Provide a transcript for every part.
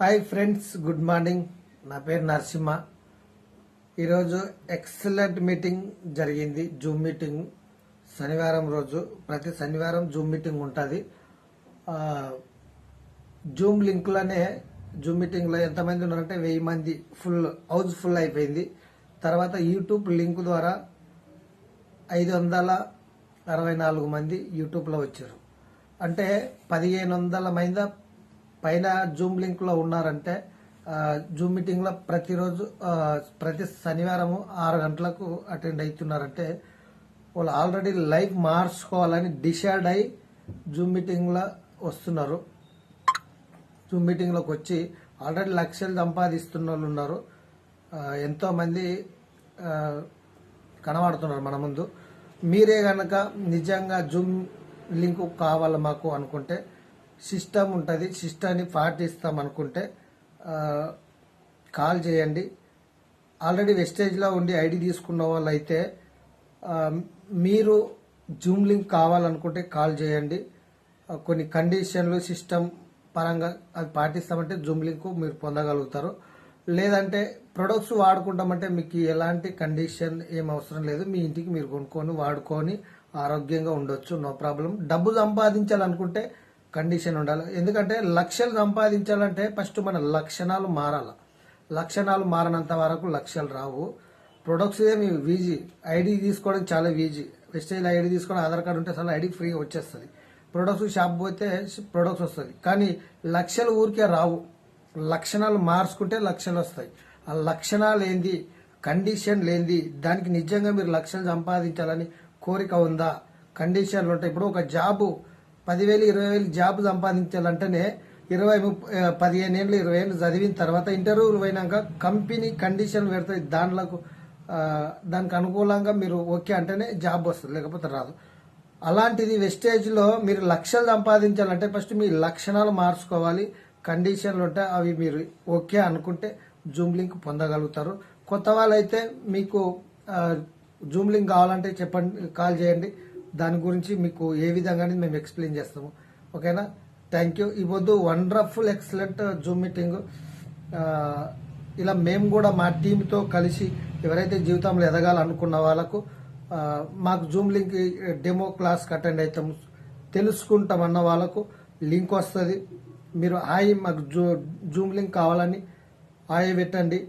Hi friends, good morning. నా పేరు నరసింహ. ఈరోజు ఎక్సలెంట్ మీటింగ్ జరిగింది. జూమ్ మీటింగ్ శనివారం రోజు, ప్రతి శనివారం జూమ్ మీటింగ్ ఉంటుంది. జూమ్ లింక్లోనే జూమ్ మీటింగ్లో ఎంతమంది ఉన్నారంటే 1000 మంది, హౌస్ ఫుల్ అయిపోయింది. తర్వాత యూట్యూబ్ లింక్ ద్వారా 564 మంది యూట్యూబ్లో వచ్చారు. అంటే 1500 మంది పైన జూమ్ లింక్ లో ఉన్నారంటే జూమ్ మీటింగ్ లో ప్రతిరోజు ప్రతి శనివారం 6 గంటలకు అటెండ్ అవుతున్నారంటే వాళ్ళు ఆల్రెడీ లైఫ్ మార్చుకోవాలని డిసైడ్ అయి జూమ్ మీటింగ్ లో వస్తున్నారు. జూమ్ మీటింగ్ లోకి వచ్చి ఆల్రెడీ లక్షలు సంపాదిస్తున్న వాళ్ళు ఉన్నారు. ఎంతో మంది కనబడుతున్నారు మన ముందు. మీరే గనక నిజంగా జూమ్ లింక్ కావాలి మాకు అనుకుంటే సిస్టమ్ ఉంటుంది, సిస్టమ్ని పాటిస్తాం అనుకుంటే కాల్ చేయండి. ఆల్రెడీ వెస్టేజ్లో ఉండి ఐడి తీసుకున్న వాళ్ళు అయితే మీరు జూమ్ లింక్ కావాలనుకుంటే కాల్ చేయండి. కొన్ని కండిషన్లు సిస్టమ్ పరంగా అది పాటిస్తామంటే జూమ్ లింక్ మీరు పొందగలుగుతారు. లేదంటే ప్రొడక్ట్స్ వాడుకుంటామంటే మీకు ఎలాంటి కండిషన్ ఏం అవసరం లేదు. మీ ఇంటికి మీరు కొనుక్కొని వాడుకొని ఆరోగ్యంగా ఉండొచ్చు, నో ప్రాబ్లం. డబ్బు సంపాదించాలనుకుంటే కండిషన్ ఉండాలి. ఎందుకంటే లక్షలు సంపాదించాలంటే ఫస్ట్ మన లక్షణాలు మారాలి. లక్షణాలు మారినంత వరకు లక్షలు రావు. ప్రొడక్ట్స్ ఏమి ఈజీ, ఐడి తీసుకోవడం చాలా ఈజీ. వెస్టేజ్ ఐడి తీసుకోవడం, ఆధార్ కార్డు ఉంటే అసలు ఐడి ఫ్రీగా వచ్చేస్తుంది. ప్రొడక్ట్స్ షాప్ పోతే ప్రొడక్ట్స్ వస్తుంది, కానీ లక్షలు ఊరికే రావు. లక్షణాలు మార్చుకుంటే లక్షలు వస్తాయి. ఆ లక్షణాలు ఏంది, కండిషన్ లేనిది, దానికి నిజంగా మీరు లక్షలు సంపాదించాలని కోరిక ఉందా, కండిషన్లు ఉంటాయి. ఇప్పుడు ఒక జాబు 10,000 20,000 జాబ్ సంపాదించాలంటేనే 15 ఏళ్ళు 20 ఏళ్ళు చదివిన తర్వాత ఇంటర్వ్యూలు పోయినాక కంపెనీ కండిషన్ పెడతాయి. దానికి అనుకూలంగా మీరు ఓకే అంటేనే జాబ్ వస్తుంది, లేకపోతే రాదు. అలాంటిది వెస్టేజ్లో మీరు లక్షలు సంపాదించాలంటే ఫస్ట్ మీ లక్షణాలు మార్చుకోవాలి. కండిషన్లు ఉంటాయి, అవి మీరు ఓకే అనుకుంటే జూమ్ లింక్ పొందగలుగుతారు. కొత్త వాళ్ళైతే మీకు జూమ్ లింక్ కావాలంటే చెప్పండి, కాల్ చేయండి. దాని గురించి మీకు ఏ విధంగా మేము ఎక్స్ప్లెయిన్ చేస్తాము. ఓకేనా? Thank you. ఈ పొద్దు వండర్ఫుల్ ఎక్సలెంట్ జూమ్ మీటింగ్. ఇలా మేము కూడా మా టీంతో కలిసి ఎవరైతే జీవితంలో ఎదగాలనుకున్న వాళ్ళకు మాకు Zoom link demo class attend అవుతాము, తెలుసుకుంటామన్న వాళ్ళకు లింక్ వస్తుంది. మీరు మాకు జూమ్ లింక్ కావాలని పెట్టండి,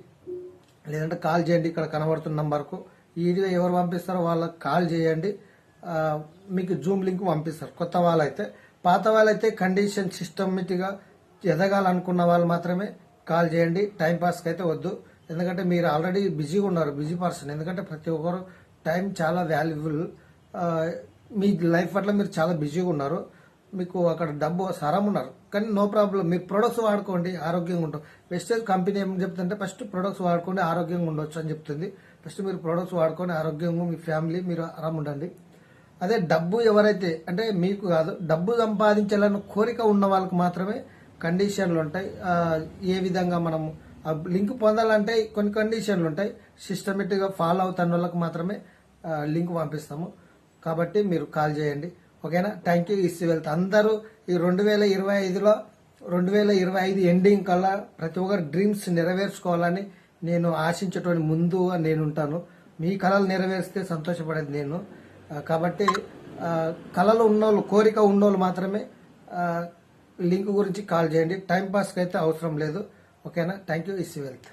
లేదంటే కాల్ చేయండి. ఇక్కడ కనబడుతున్న నంబర్కు ఈ ఎవరు పంపిస్తారో వాళ్ళకి కాల్ చేయండి. మీకు జూమ్ లింక్ పంపిస్తారు. కొత్త వాళ్ళైతే, పాత వాళ్ళైతే కండిషన్ సిస్టమేటిక్గా ఎదగాలనుకున్న వాళ్ళు మాత్రమే కాల్ చేయండి. టైంపాస్కి అయితే వద్దు, ఎందుకంటే మీరు ఆల్రెడీ బిజీగా ఉన్నారు, బిజీ పర్సన్. ఎందుకంటే ప్రతి ఒక్కరు టైం చాలా వాల్యుబుల్. మీ లైఫ్ పట్ల మీరు చాలా బిజీగా ఉన్నారు, మీకు అక్కడ డబ్బు సరం ఉన్నారు, కానీ నో ప్రాబ్లం. మీరు ప్రొడక్ట్స్ వాడుకోండి, ఆరోగ్యంగా ఉంటాం. వెస్టేజ్ కంపెనీ ఏం చెప్తుంటే ఫస్ట్ ప్రొడక్ట్స్ వాడుకోండి, ఆరోగ్యంగా ఉండొచ్చు అని చెప్తుంది. ఫస్ట్ మీరు ప్రొడక్ట్స్ వాడుకొని ఆరోగ్యంగా మీ ఫ్యామిలీ మీరు ఆరాం ఉండండి. అదే డబ్బు ఎవరైతే, అంటే మీకు కాదు, డబ్బు సంపాదించాలని కోరిక ఉన్న వాళ్ళకి మాత్రమే కండిషన్లు ఉంటాయి. ఏ విధంగా మనం లింక్ పొందాలంటే కొన్ని కండిషన్లు ఉంటాయి. సిస్టమేటిక్గా ఫాలో అవుతున్న వాళ్ళకి మాత్రమే లింక్ పంపిస్తాము. కాబట్టి మీరు కాల్ చేయండి. ఓకేనా? Thank you. Easy wealth. అందరూ ఈ 2025లో 2025 ఎండింగ్ కల్లా ప్రతి ఒక్కరు డ్రీమ్స్ నెరవేర్చుకోవాలని నేను ఆశించేటువంటి ముందు నేను ఉంటాను. మీ కళలు నెరవేరిస్తే సంతోషపడేది నేను. కాబట్టి కళలు ఉన్నోళ్ళు, కోరిక ఉన్నోళ్ళు మాత్రమే లింక్ గురించి కాల్ చేయండి. టైంపాస్కి అయితే అవసరం లేదు. ఓకేనా? Thank you. Easy wealth.